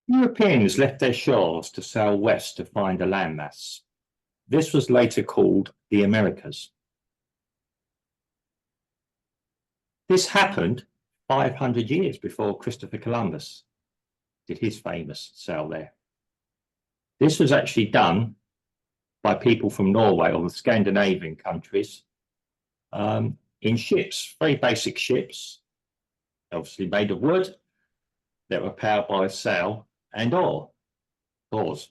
Europeans left their shores to sail west to find a landmass. This was later called the Americas. This happened 500 years before Christopher Columbus did his famous sail there. This was actually done by people from Norway or the Scandinavian countries in ships, very basic ships, obviously made of wood, that were powered by a sail and oars,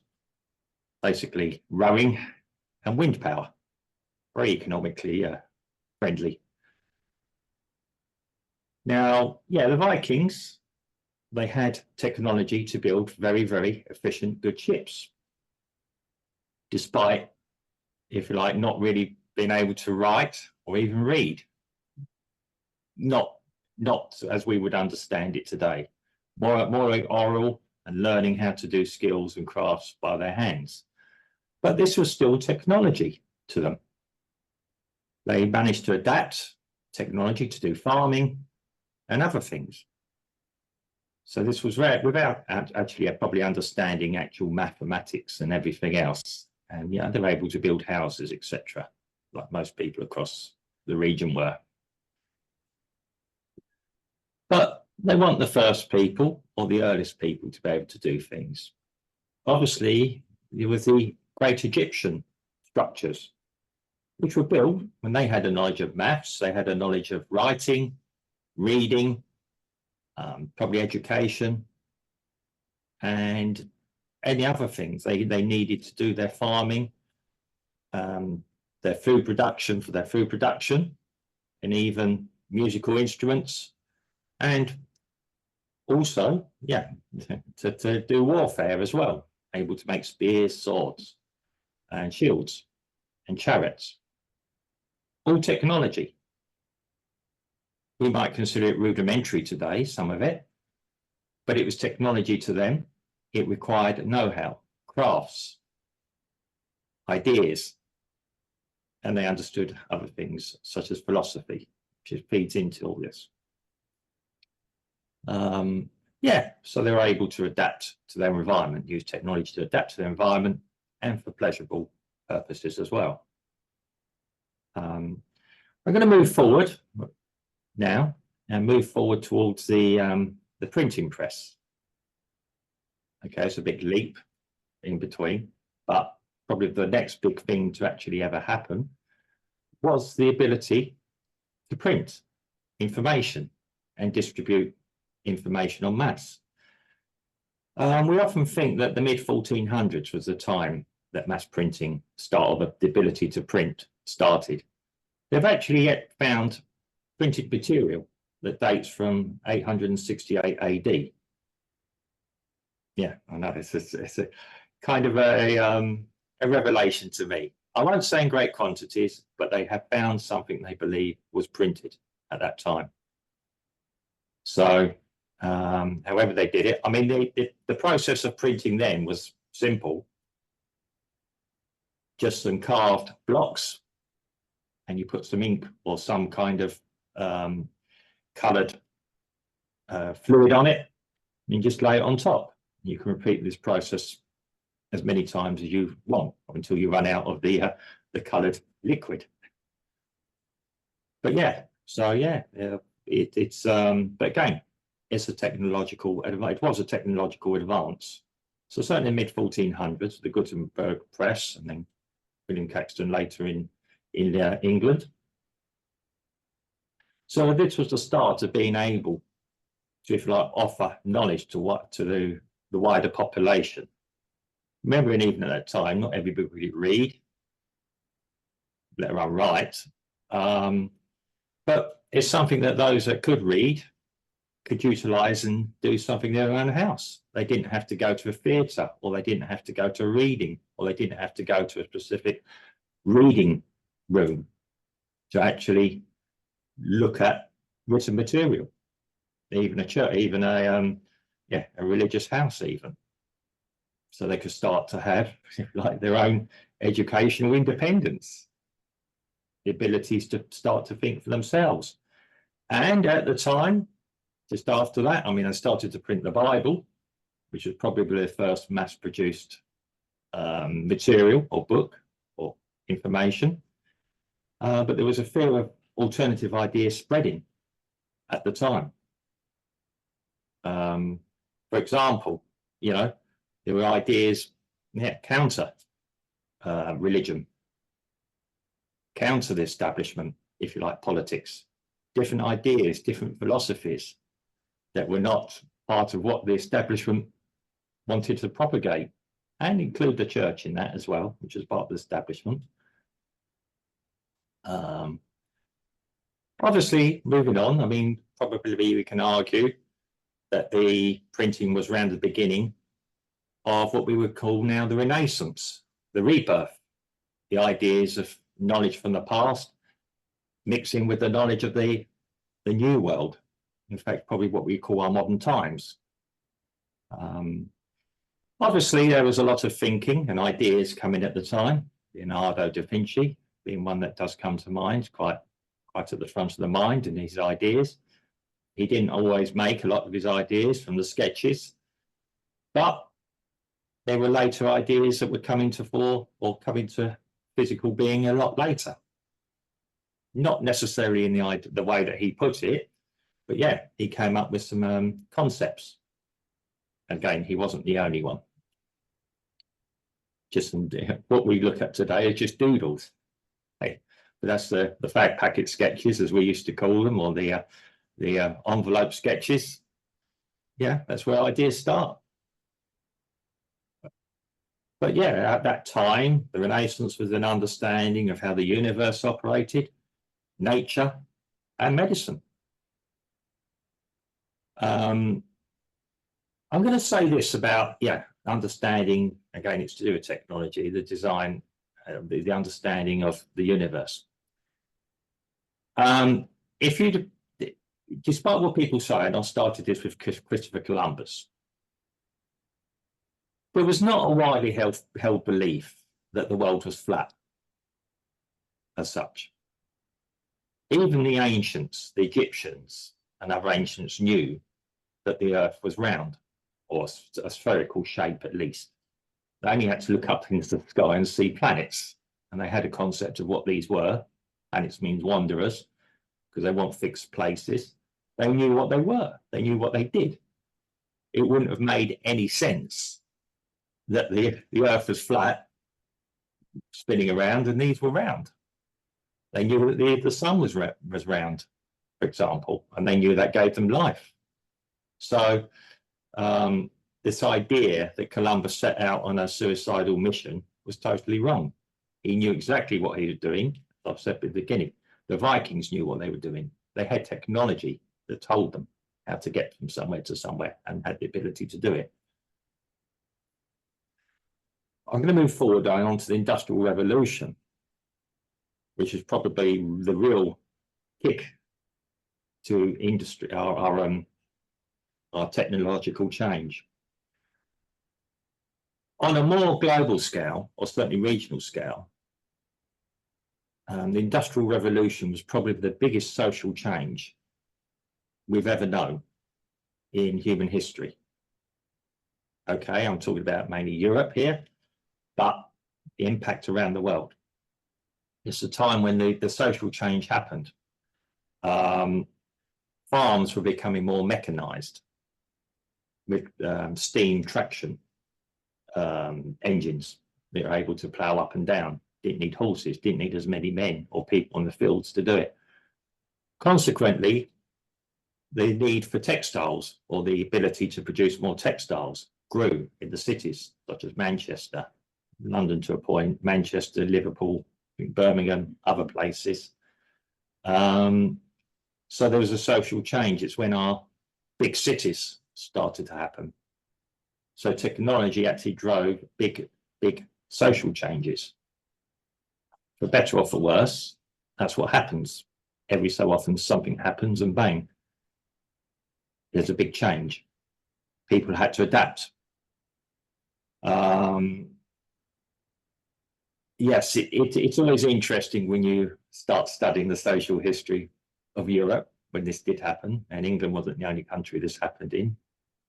basically rowing and wind power, very economically friendly. Now, yeah, the Vikings, they had technology to build very, very efficient, good ships, despite, if you like, not really being able to write or even read. Not as we would understand it today. More oral and learning how to do skills and crafts by their hands. But this was still technology to them. They managed to adapt technology to do farming and other things. So this was without actually probably understanding actual mathematics and everything else. And yeah, they were able to build houses, etc., like most people across the region were. But they weren't the first people or the earliest people to be able to do things. Obviously, there was the great Egyptian structures, which were built when they had a knowledge of maths, they had a knowledge of writing, reading, probably education, and any other things they needed to do their farming, their food production for their food production, and even musical instruments, and also, yeah, to do warfare as well, able to make spears, swords, and shields, and chariots. All technology. We might consider it rudimentary today, some of it, but it was technology to them. It required know-how, crafts, ideas, and they understood other things such as philosophy, which feeds into all this. Yeah, so they were able to adapt to their environment, use technology to adapt to their environment and for pleasurable purposes as well. I'm going to move forward now and move forward towards the printing press. Okay, it's a big leap in between, but probably the next big thing to actually ever happen was the ability to print information and distribute information en masse. We often think that the mid-1400s was the time that mass printing started, the ability to print started. They've actually yet found printed material that dates from 868 AD. Yeah, I know it's a kind of a revelation to me. I won't say in great quantities, but they have found something they believe was printed at that time. So, however they did it, I mean, the process of printing then was simple. Just some carved blocks, and you put some ink or some kind of coloured fluid on it, and you just lay it on top. You can repeat this process as many times as you want until you run out of the coloured liquid. But yeah, so yeah, it's but again, it's a technological. It was a technological advance. So certainly in the mid-1400s, the Gutenberg press, and then William Caxton later in England. So this was the start of being able to, if you like, offer knowledge to the wider population. Remembering even at that time, not everybody could read, let alone write. But it's something that those that could read could utilise and do something in their own house. They didn't have to go to a theatre, or they didn't have to go to a reading, or they didn't have to go to a specific reading room to actually look at written material, even a church, even a religious house even. So they could start to have, like, their own educational independence, the abilities to start to think for themselves. And at the time, just after that, I mean, I started to print the Bible, which was probably the first mass-produced material or book or information. But there was a fear of alternative ideas spreading at the time. For example, you know, there were ideas, counter religion, counter the establishment, if you like, politics, different ideas, different philosophies that were not part of what the establishment wanted to propagate, and include the church in that as well, which was part of the establishment. Obviously, moving on, I mean, probably we can argue that the printing was around the beginning of what we would call now the Renaissance, the rebirth, the ideas of knowledge from the past mixing with the knowledge of the new world. In fact, probably what we call our modern times. Obviously, there was a lot of thinking and ideas coming at the time. Leonardo da Vinci being one that does come to mind, quite at the front of the mind in his ideas. He didn't always make a lot of his ideas from the sketches, but there were later ideas that would come into fore or come into physical being a lot later. Not necessarily in the way that he put it, but yeah, he came up with some concepts. Again, he wasn't the only one. Just what we look at today is just doodles. Hey, but that's the fag packet sketches, as we used to call them, or the envelope sketches. Yeah, that's where ideas start. But yeah, at that time, the Renaissance was an understanding of how the universe operated, nature, and medicine. I'm going to say this about, understanding, again, it's to do with technology, the design, the understanding of the universe. If you, despite what people say, and I started this with Christopher Columbus, there was not a widely held belief that the world was flat as such. Even the ancients, the Egyptians and other ancients, knew that the earth was round, or a spherical shape at least. They only had to look up into the sky and see planets, and they had a concept of what these were. Planets means wanderers, because they weren't fixed places. They knew what they were. They knew what they did. It wouldn't have made any sense that the earth was flat, spinning around, and these were round. They knew that the sun was round, for example, and they knew that gave them life. So this idea that Columbus set out on a suicidal mission was totally wrong. He knew exactly what he was doing. As I've said at the beginning, the Vikings knew what they were doing. They had technology that told them how to get from somewhere to somewhere and had the ability to do it. I'm going to move forward on to the Industrial Revolution, which is probably the real kick to industry, our technological change. On a more global scale, or certainly regional scale, the Industrial Revolution was probably the biggest social change we've ever known in human history. Okay, I'm talking about mainly Europe here, but the impact around the world. It's a time when the social change happened. Farms were becoming more mechanized with steam traction engines. They were able to plow up and down. Didn't need horses, didn't need as many men or people on the fields to do it. Consequently, the need for textiles, or the ability to produce more textiles, grew in the cities such as Manchester, London to a point, Manchester, Liverpool, Birmingham, other places. So there was a social change. It's when our big cities started to happen. So technology actually drove big social changes. For better or for worse, that's what happens. Every so often something happens and bang, there's a big change. People had to adapt. Yes, it's always interesting when you start studying the social history of Europe when this did happen, and England wasn't the only country this happened in.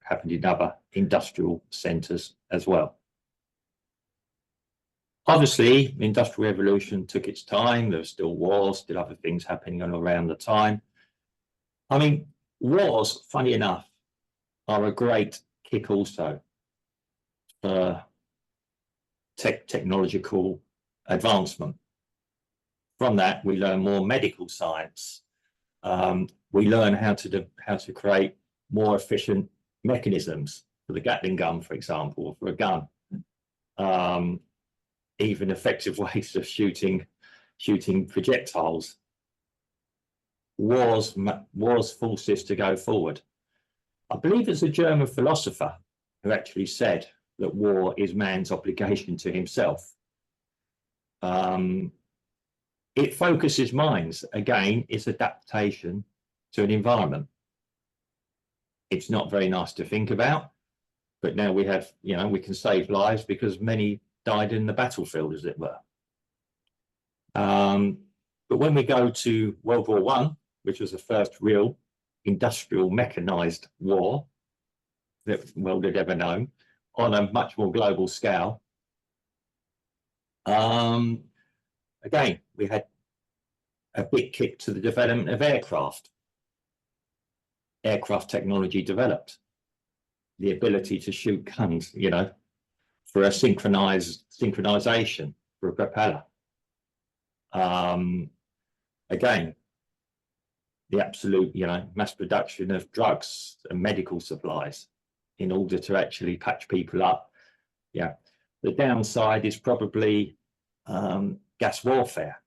happened in other industrial centres as well. Obviously, the Industrial Revolution took its time. There were still wars, still other things happening around the time. I mean, wars, funny enough, are a great kick also for technological advancement. From that, we learn more medical science. We learn how to create more efficient mechanisms for the Gatling gun, for example, or for a gun. Even effective ways of shooting projectiles. Wars forced us to go forward. I believe it's a German philosopher who actually said that war is man's obligation to himself. It focuses minds. Again, it's adaptation to an environment. It's not very nice to think about, but now we have, we can save lives because many died in the battlefield, as it were. But when we go to World War I, which was the first real industrial mechanized war that the world had ever known, on a much more global scale, again, we had a big kick to the development of aircraft. Aircraft technology developed. The ability to shoot guns, for a synchronization for a propeller. Again, the absolute, mass production of drugs and medical supplies in order to actually patch people up. Yeah. The downside is probably gas warfare.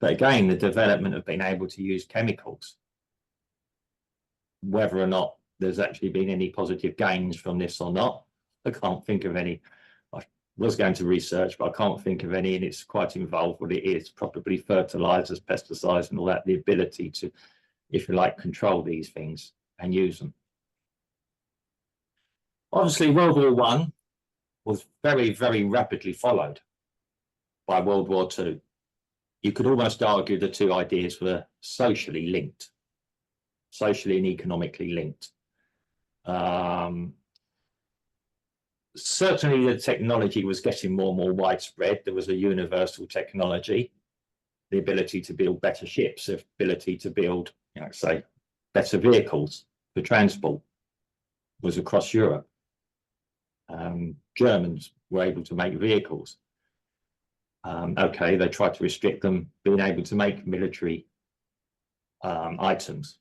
But again, the development of being able to use chemicals, whether or not there's actually been any positive gains from this or not, I can't think of any. I was going to research, but I can't think of any, and it's quite involved. What it is, probably fertilizers, pesticides, and all that, the ability to, if you like, control these things and use them. Obviously, World War I was very, very rapidly followed by World War II. You could almost argue the two ideas were socially linked, socially and economically linked. Certainly the technology was getting more and more widespread. There was a universal technology, the ability to build better ships, the ability to build, say, better vehicles for transport was across Europe. Germans were able to make vehicles. Okay, they tried to restrict them being able to make military items.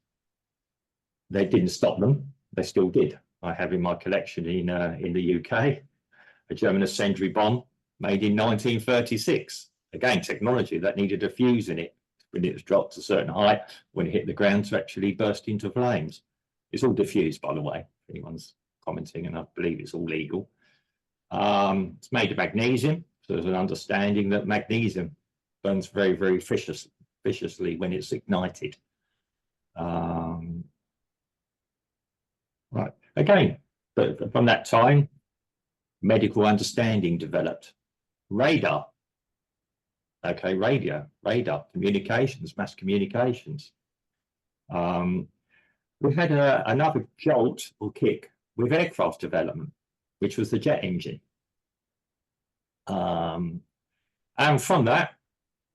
They didn't stop them. They still did. I have in my collection in the UK a German incendiary bomb made in 1936. Again, technology that needed a fuse in it when it was dropped to a certain height, when it hit the ground, to actually burst into flames. It's all diffused, by the way, if anyone's commenting, and I believe it's all legal. It's made of magnesium, so there's an understanding that magnesium burns very, very viciously when it's ignited. Right. Again, but from that time, medical understanding developed. Radar. Okay, radar, communications, mass communications. We had another jolt or kick with aircraft development, which was the jet engine. And from that,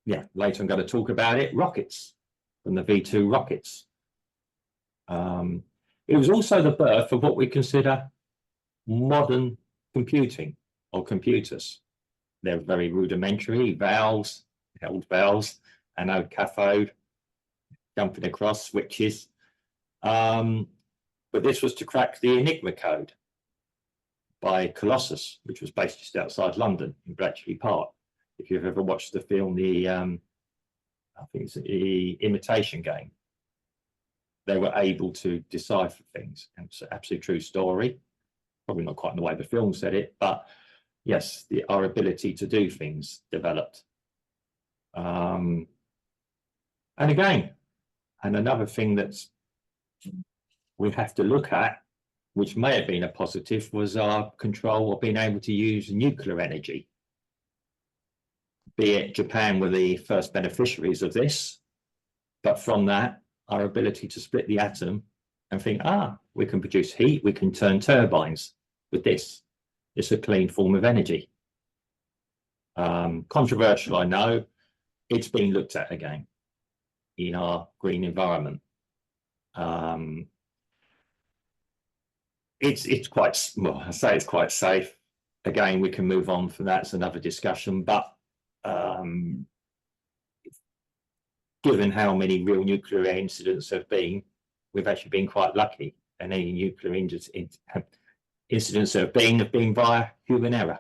later I'm going to talk about it, rockets, from the V2 rockets. It was also the birth of what we consider modern computing or computers. They're very rudimentary, valves, held valves, anode, cathode, jumping across switches. But this was to crack the Enigma code by Colossus, which was based just outside London in Bletchley Park. If you've ever watched the film, I think it's the Imitation Game, they were able to decipher things. And it's an absolute true story. Probably not quite in the way the film said it, but yes, our ability to do things developed. And again, and another thing that's we have to look at, which may have been a positive, was our control of being able to use nuclear energy. Be it Japan were the first beneficiaries of this, but from that, our ability to split the atom and think, we can produce heat, we can turn turbines with this. It's a clean form of energy. Controversial, I know. It's being looked at again in our green environment. It's quite, well, I say it's quite safe. Again, we can move on from that. It's another discussion, but given how many real nuclear incidents have been, we've actually been quite lucky, and any nuclear incidents that have been via human error.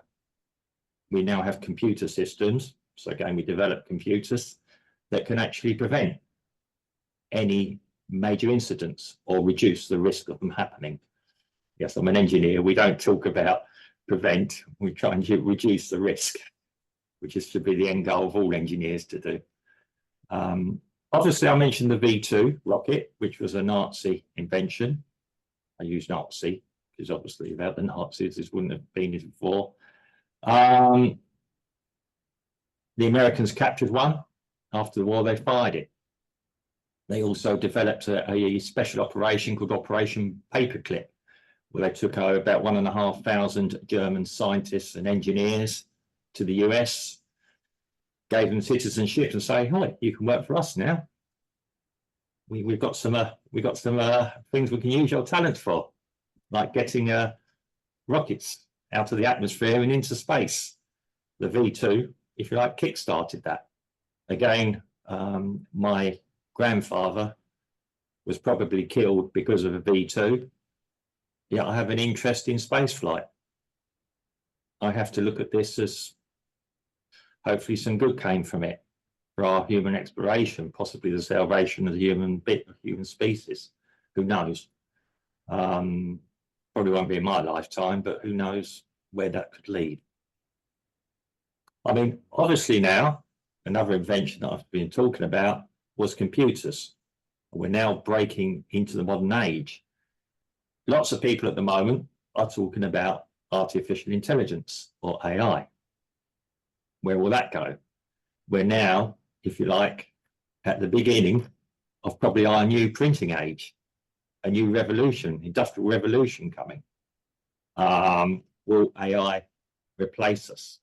We now have computer systems, so again, we develop computers that can actually prevent any major incidents or reduce the risk of them happening. Yes, I'm an engineer. We don't talk about prevent, we try and reduce the risk, which is to be the end goal of all engineers to do. Obviously, I mentioned the V2 rocket, which was a Nazi invention. I use Nazi because obviously without the Nazis, this wouldn't have been it before. The Americans captured one. After the war, they fired it. They also developed a special operation called Operation Paperclip, where they took about 1,500 German scientists and engineers to the US, gave them citizenship and say, "Hi, you can work for us now. We've got some things we can use your talent for, like getting rockets out of the atmosphere and into space." The V2, if you like, kick-started that. Again, my grandfather was probably killed because of a V2. Yeah, I have an interest in spaceflight. I have to look at this as hopefully some good came from it for our human exploration, possibly the salvation of the human species. Who knows? Probably won't be in my lifetime, but who knows where that could lead. I mean, obviously now, another invention that I've been talking about was computers. We're now breaking into the modern age. Lots of people at the moment are talking about artificial intelligence or AI. Where will that go? We're now, if you like, at the beginning of probably our new printing age, a new revolution, industrial revolution coming. Will AI replace us?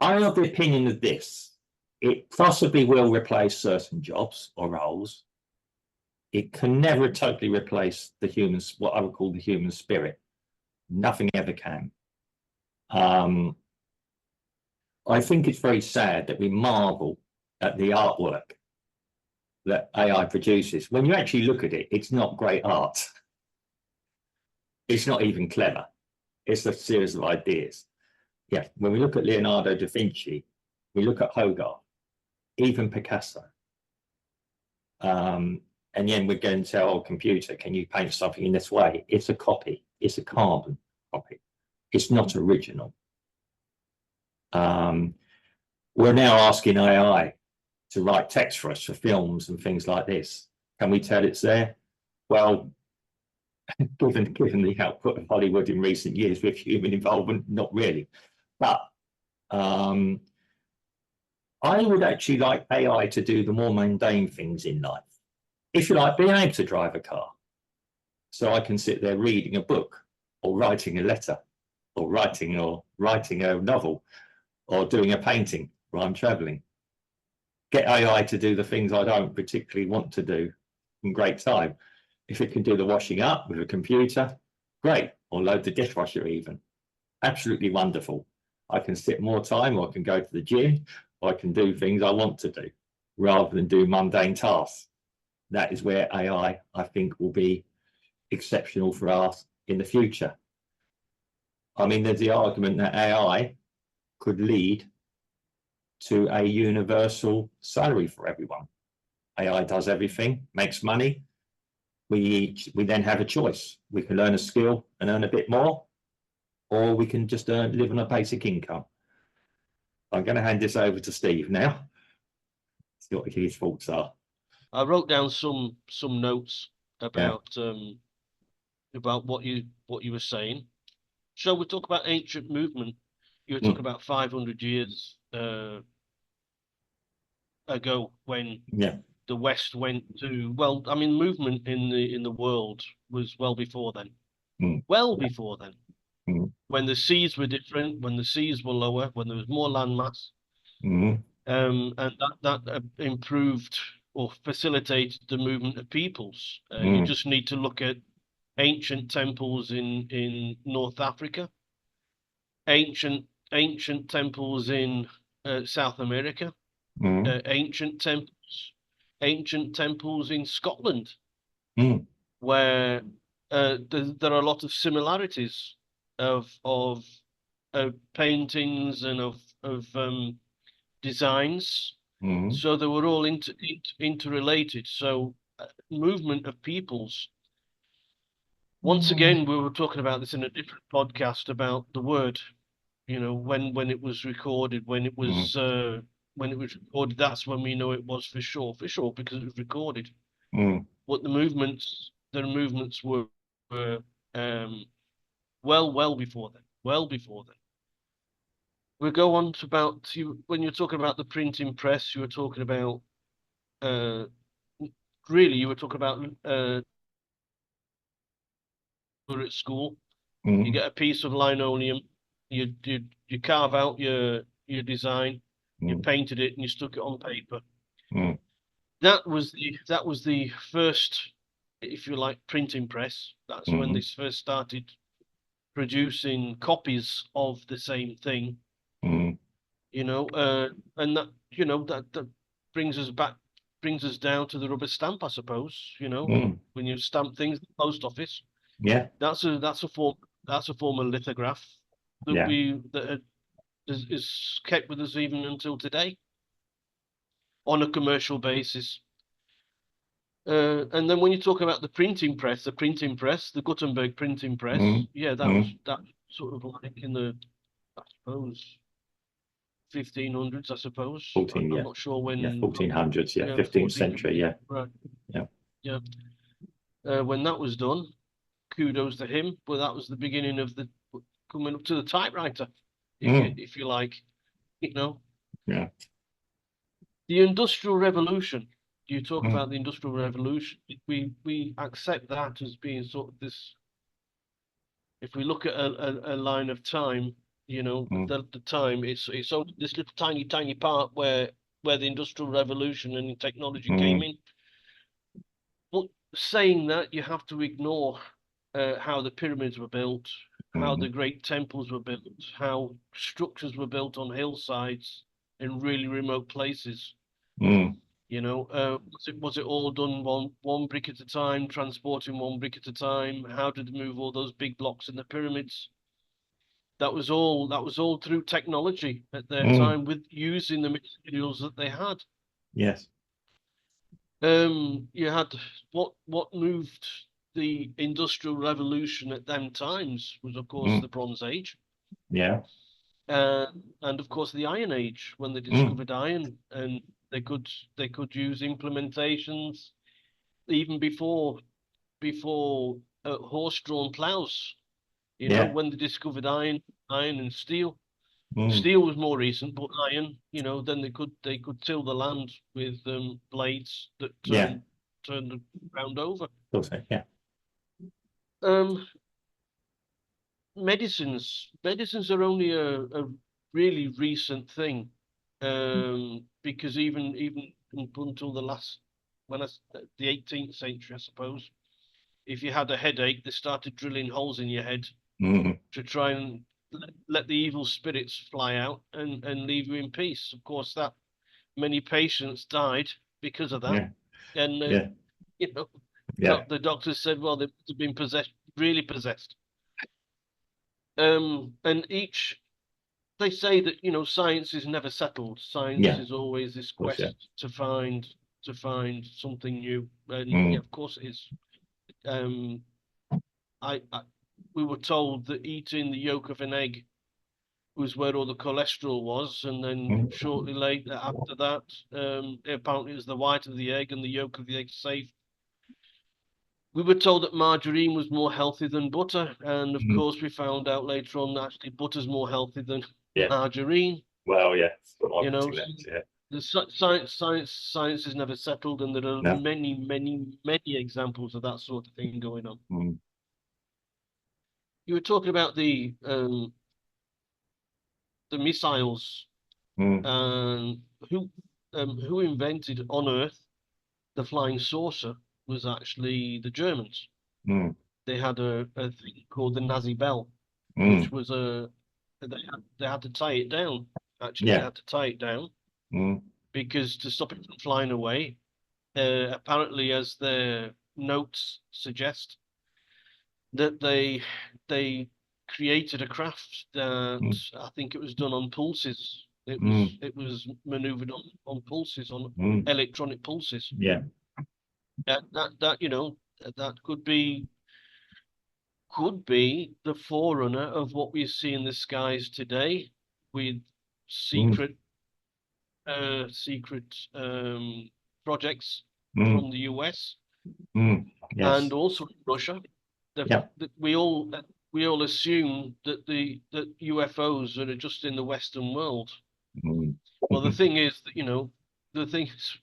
I have the opinion of this. It possibly will replace certain jobs or roles. It can never totally replace the human, what I would call the human spirit. Nothing ever can. I think it's very sad that we marvel at the artwork that AI produces. When you actually look at it, it's not great art. It's not even clever. It's a series of ideas. Yeah, when we look at Leonardo da Vinci, we look at Hogarth, even Picasso. And then we're going to tell our computer, can you paint something in this way? It's a copy. It's a carbon copy. It's not original. We're now asking AI to write text for us for films and things like this. Can we tell it's there? Well, given the output of Hollywood in recent years with human involvement, not really. But I would actually like AI to do the more mundane things in life. If you like, being able to drive a car. So I can sit there reading a book or writing a letter or writing a novel or doing a painting while I'm traveling. Get AI to do the things I don't particularly want to do in great time. If it can do the washing up with a computer, great. Or load the dishwasher even. Absolutely wonderful. I can sit more time, or I can go to the gym, or I can do things I want to do rather than do mundane tasks. That is where AI, I think, will be exceptional for us in the future. I mean, there's the argument that AI could lead to a universal salary for everyone. AI does everything, makes money. We then have a choice. We can learn a skill and earn a bit more, or we can just live on a basic income. I'm going to hand this over to Steve now. See what his thoughts are. I wrote down some notes about what you were saying. So we talk about ancient movement. You were talking about 500 years ago when the West went to, well, I mean, movement in the world was well before then. Mm. Well before then. Mm. When the seas were different, when the seas were lower, when there was more landmass, Mm. and that improved or facilitated the movement of peoples. You Mm. just need to look at ancient temples in North Africa, ancient temples in South America, Mm. ancient temples in Scotland, Mm. where there are a lot of similarities of paintings and of designs. Mm. So they were all interrelated. So movement of peoples. Once again, we were talking about this in a different podcast about the word. You know, when it was recorded, when it was recorded, that's when we know it was for sure, because it was recorded. Mm. But the movements were well before then, We go on to about you when you're talking about the printing press, you were talking about really you were talking about we were at school. You Mm. get a piece of linoleum, you carve out your design, you Mm. painted it, and you stuck it on paper. Mm. That was the first, if you like, printing press. That's when they first started producing copies of the same thing. Mm. You know, and that that brings us down to the rubber stamp, I suppose. You know, Mm. when you stamp things at the post office, Yeah. that's a form of lithograph that Yeah. is kept with us even until today on a commercial basis. And then when you talk about the printing press, the Gutenberg printing press, Mm. yeah, that was Mm. that sort of like in the, I suppose, 1500s, I suppose. 14. I'm Yeah. not sure when. Yeah. 1400s. Yeah. 15th 14, century. Yeah. right. Yeah. Yeah. When that was done, kudos to him. But that was the beginning of the coming up to the typewriter, Mm. if you like, you know. Yeah. The Industrial Revolution. You talk Mm. about the Industrial Revolution. We accept that as being sort of this. If we look at a line of time, you know, Mm. the time it's only this little tiny part where the Industrial Revolution and technology came Mm. in. But saying that, you have to ignore how the pyramids were built, how the Mm. great temples were built, how structures were built on hillsides in really remote places. Mm. You know, was it all done one brick at a time, transporting one brick at a time? How did they move all those big blocks in the pyramids? That was all through technology at their Mm. time with using the materials that they had. Yes. You had what moved the Industrial Revolution at them times was, of course, Mm. the Bronze Age, Yeah. and of course the Iron Age when they Mm. discovered iron, and they could use implementations even before horse-drawn plows. You know, Yeah. when they discovered iron and steel. Mm. Steel was more recent, but iron, you know, then they could till the land with blades that Yeah. turn the ground over. Also, yeah. Um, medicines are only a really recent thing, because even until the 18th century, I suppose, if you had a headache, they started drilling holes in your head Mm. to try and let the evil spirits fly out and leave you in peace. Of course, that many patients died because of that, Yeah. and Yeah. you know, Yeah. the doctors said, well, they've been possessed, really possessed. And they say that, you know, science is never settled. Science Yeah. is always this Of course, yeah. quest to find something new, and Mm. yeah, of course it is. I we were told that eating the yolk of an egg was where all the cholesterol was, and then Mm. shortly later after that, apparently it was the white of the egg and the yolk of the egg safe. We were told that margarine was more healthy than butter, and of Mm. course we found out later on that actually butter's more healthy than Yeah. margarine. Well, yeah. That's what You I'm know, putting that. Yeah. the science is never settled, and there are No. many examples of that sort of thing going on. Mm. You were talking about the missiles, Mm. and who invented on Earth the flying saucer was actually the Germans. Mm. They had a thing called the Nazi Bell, Mm. which was they had to tie it down. Actually, Yeah. they had to tie it down Mm. because to stop it from flying away. Apparently, as their notes suggest, that they created a craft that Mm. I think it was done on pulses. Mm. It was maneuvered on pulses, on Mm. electronic pulses. Yeah. That you know, that could be the forerunner of what we see in the skies today, with Mm. secret secret projects Mm. from the US Mm. Yes. and also Russia. Yeah. We all assume that that UFOs are just in the Western world. Mm. Well, the thing is that, the thing is,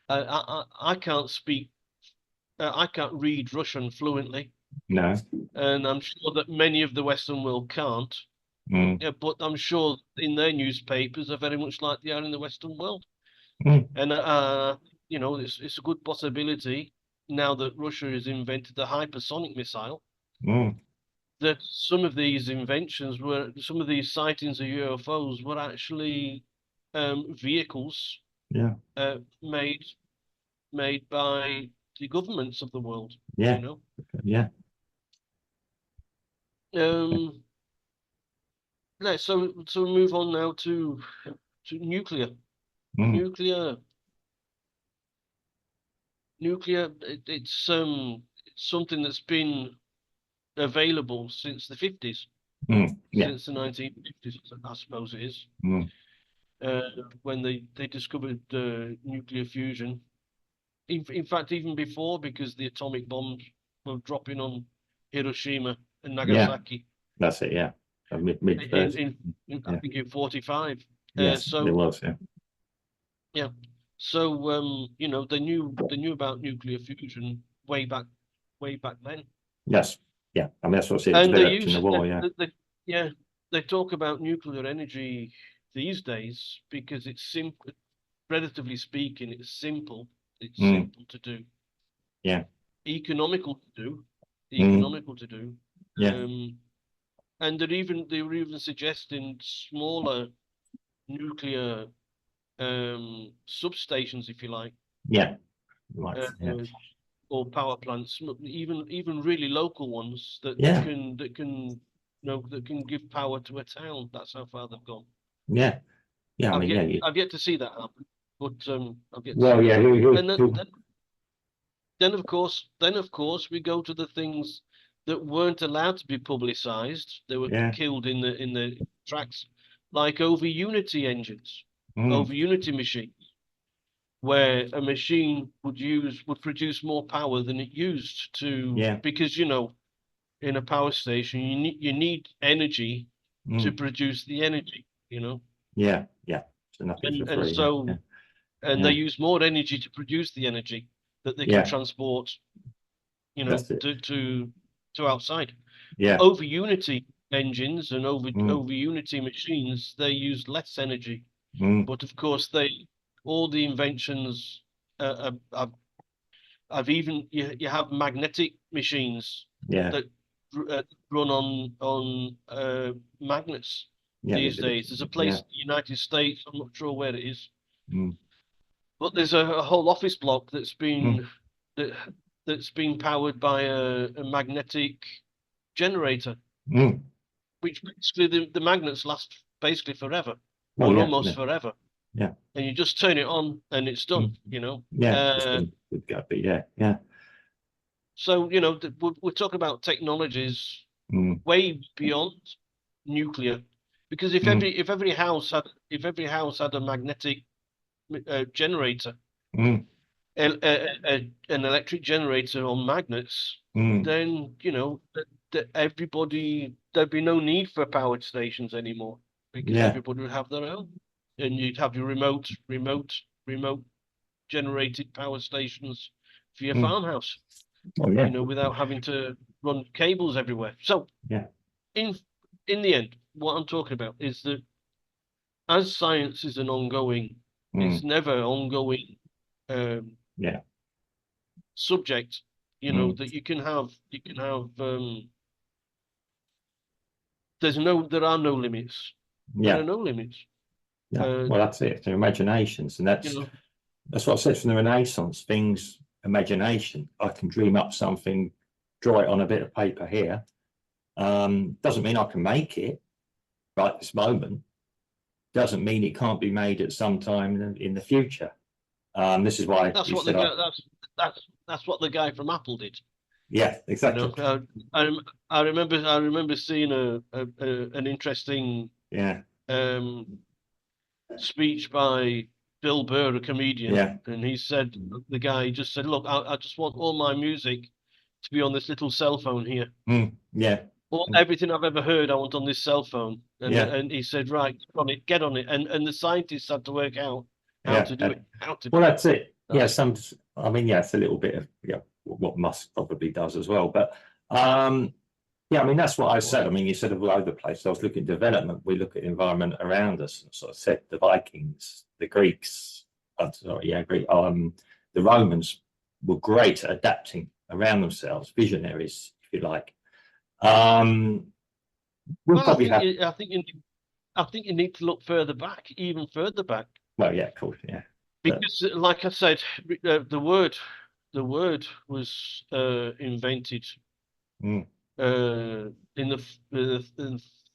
I can't speak, I can't read Russian fluently, No. and I'm sure that many of the Western world can't. Mm. Yeah, but I'm sure in their newspapers are very much like they are in the Western world. Mm. And it's a good possibility now that Russia has invented the hypersonic missile, Mm. that some of these sightings of UFOs were actually vehicles Yeah. made by the governments of the world. Yeah. You know, Yeah. so we move on now to nuclear. Mm. Nuclear. It's something that's been available since the 50s, Mm. Yeah. since the 1950s, I suppose it is. Mm. When they discovered nuclear fusion. In fact, even before, because the atomic bombs were dropping on Hiroshima and Yeah. Nagasaki That's it. Yeah. Mid in, 30s. I Yeah. think in 45. Yes. So It was. Yeah. yeah, so they knew about nuclear fusion way back then. Yes. Yeah. I mean, that's what's it And developed in the war. Yeah. yeah, they talk about nuclear energy these days because it's simple, relatively speaking, it's simple. It's Mm. simple to do. Yeah. Economical to do. Mm. Yeah. And they were even suggesting smaller nuclear substations, if you like, Yeah. Right. uh, Yeah. or power plants, even really local ones Yeah. that can that can give power to a town. That's how far they've gone. Yeah. Yeah. I mean, yeah. I've yet to see that happen, but I've yet to Well, see yeah. that happen. And Who, then of course we go to the things that weren't allowed to be publicized. They were yeah. killed in the tracks, like over Unity engines, Mm. over Unity machines, where a machine would produce more power than it used to, Yeah. because in a power station you need energy to Mm. produce the energy, Yeah. Yeah. So nothing for and free. so Yeah. and Yeah. they use more energy to produce the energy that they can Yeah. transport, That's it. to outside. Yeah. Over Unity engines and Mm. over Unity machines, they use less energy. Mm. But of course, all the inventions I've even you have magnetic machines Yeah. that run on magnets Yeah. these days. There's a place in the United States, I'm not sure where it is, Mm. but there's a whole office block that's Mm. that's been powered by a magnetic generator, Mm. which basically the magnets last basically forever, Oh, or yeah. almost Yeah. forever. Yeah. And you just turn it on and it's done, Yeah. It's got to be. Yeah. Yeah. So, we're talking about technologies Mm. way beyond nuclear, because if Mm. every house had a magnetic generator, Mm. an electric generator on magnets, Mm. then there'd be no need for powered stations anymore, because Yeah. everybody would have their own. and you'd have your remote generated power stations for your Mm. farmhouse, Oh, yeah. you know, without having to run cables everywhere. So Yeah. in the end, what I'm talking about is that as science is an ongoing, it's never ongoing Yeah. subject, you know, that you can have there are no limits. There Yeah. are no limits. Yeah. Well, that's it. Their imaginations, and You know, that's what I said from the Renaissance. Things, imagination. I can dream up something, draw it on a bit of paper here. Doesn't mean I can make it right this moment. Doesn't mean it can't be made at some time in the future. This is why that's you what said, that's what the guy from Apple did. yeah, You exactly. know, I remember seeing an interesting Yeah. Speech by Bill Burr, a comedian, Yeah. and he said, the guy just said, look, I just want all my music to be on this little cell phone here. Yeah. Everything I've ever heard, I want on this cell phone. And Yeah. and he said, right, get on it. And the scientists had to work out how to do it. Well, that's it. Yeah, I mean, yeah, it's a little bit of what Musk probably does as well. But yeah, I mean, that's what I said. I mean, you said all over the place. I was looking at development. We look at the environment around us. And sort of said the Vikings, the Greeks, the Romans were great at adapting around themselves, visionaries, if you like. We'll probably I think you need to look further back, even further back. Well, yeah, of course, yeah. Because, like I said, the word was invented in the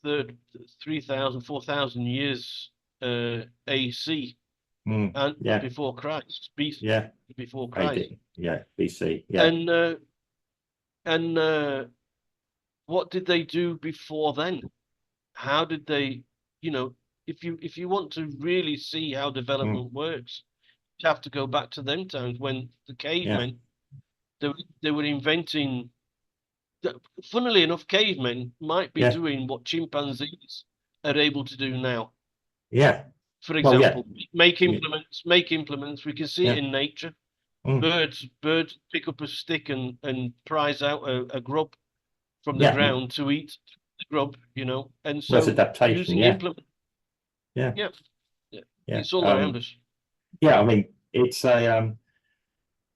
third 3,000, 4,000 years AC and before Christ, BC. Yeah, before Christ. AD. Yeah, BC. Yeah, and what did they do before then? How did they? You know, if you want to really see how development works, you have to go back to them times when the cavemen they were inventing. Funnily enough, cavemen might be doing what chimpanzees are able to do now. Yeah. For example, make implements. We can see it in nature. Birds pick up a stick and prize out a grub from the ground to eat the grub, you know. And so that's adaptation, using implement. Yeah. It's all around us. Yeah, I mean, it's a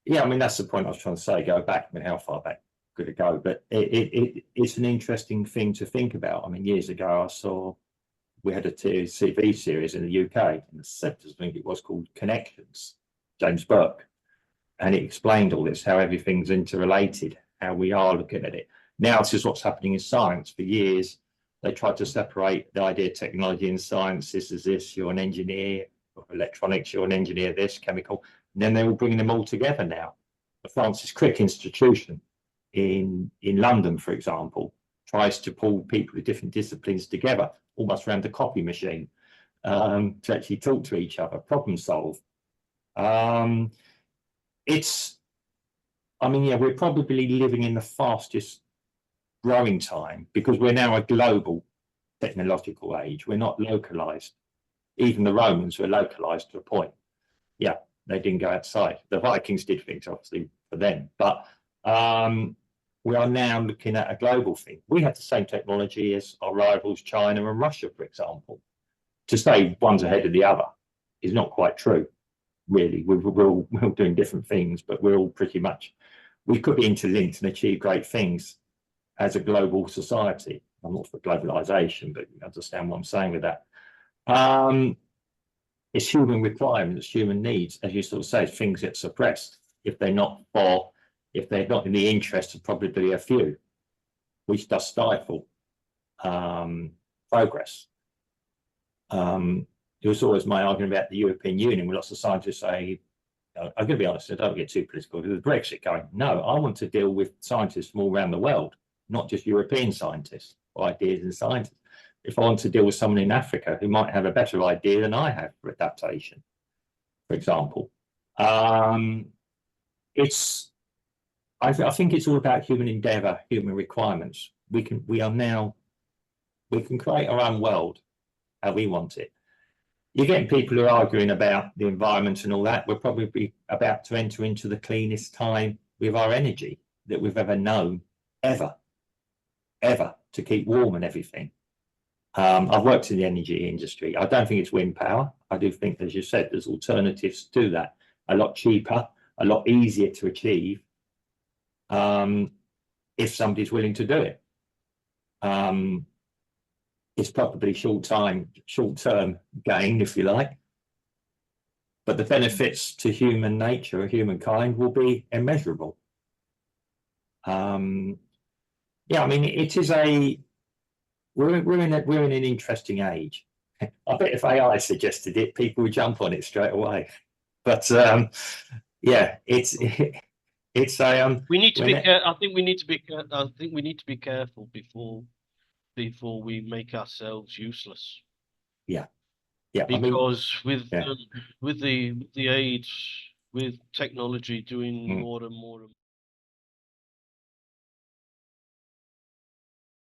yeah, I mean, that's the point I was trying to say. Go back. I mean, how far back could it go? But it's an interesting thing to think about. I mean, years ago, I saw we had a TV series in the UK in the 70s, I think it was, called Connections, James Burke, and it explained all this, how everything's interrelated, how we are looking at it. Now, this is what's happening in science. For years, they tried to separate the idea of technology and science. This is this, you're an engineer, or electronics, you're an engineer, this, chemical. And then they're all bringing them all together now. The Francis Crick Institution in London, for example, tries to pull people with different disciplines together, almost around the copy machine, to actually talk to each other, problem solve. I mean, yeah, we're probably living in the fastest growing time because we're now a global technological age. We're not localized. Even the Romans were localized to a point. Yeah, they didn't go outside. The Vikings did things, obviously, for them. But we are now looking at a global thing. We have the same technology as our rivals, China and Russia, for example. To say one's ahead of the other is not quite true, really. We're all doing different things, but we're all pretty much, we could be interlinked and achieve great things as a global society. I'm not for globalization, but you understand what I'm saying with that. It's human requirements, human needs, as you sort of say, things get suppressed if they're not in the interest of probably a few, which does stifle progress. It was always my argument about the European Union, where lots of scientists say, I'm going to be honest, I don't get too political, with Brexit going, no, I want to deal with scientists from all around the world, not just European scientists, or ideas and scientists. If I want to deal with someone in Africa who might have a better idea than I have for adaptation, for example, I think it's all about human endeavor, human requirements. We can create our own world how we want it. you're getting people who are arguing about the environment and all that. We're probably about to enter into the cleanest time with our energy that we've ever known, ever, to keep warm and everything. I've worked in the energy industry. I don't think it's wind power. I do think, as you said, there's alternatives to that, a lot cheaper, a lot easier to achieve, if somebody's willing to do it. It's probably short-term gain, if you like, but the benefits to human nature or humankind will be immeasurable. Yeah, I mean, it is we're in an interesting age. I bet if AI suggested it, people would jump on it straight away. But yeah, it's we need to be I think we need to be I think we need to be careful before we make ourselves useless. Yeah, because I mean, with the age, with technology doing more and more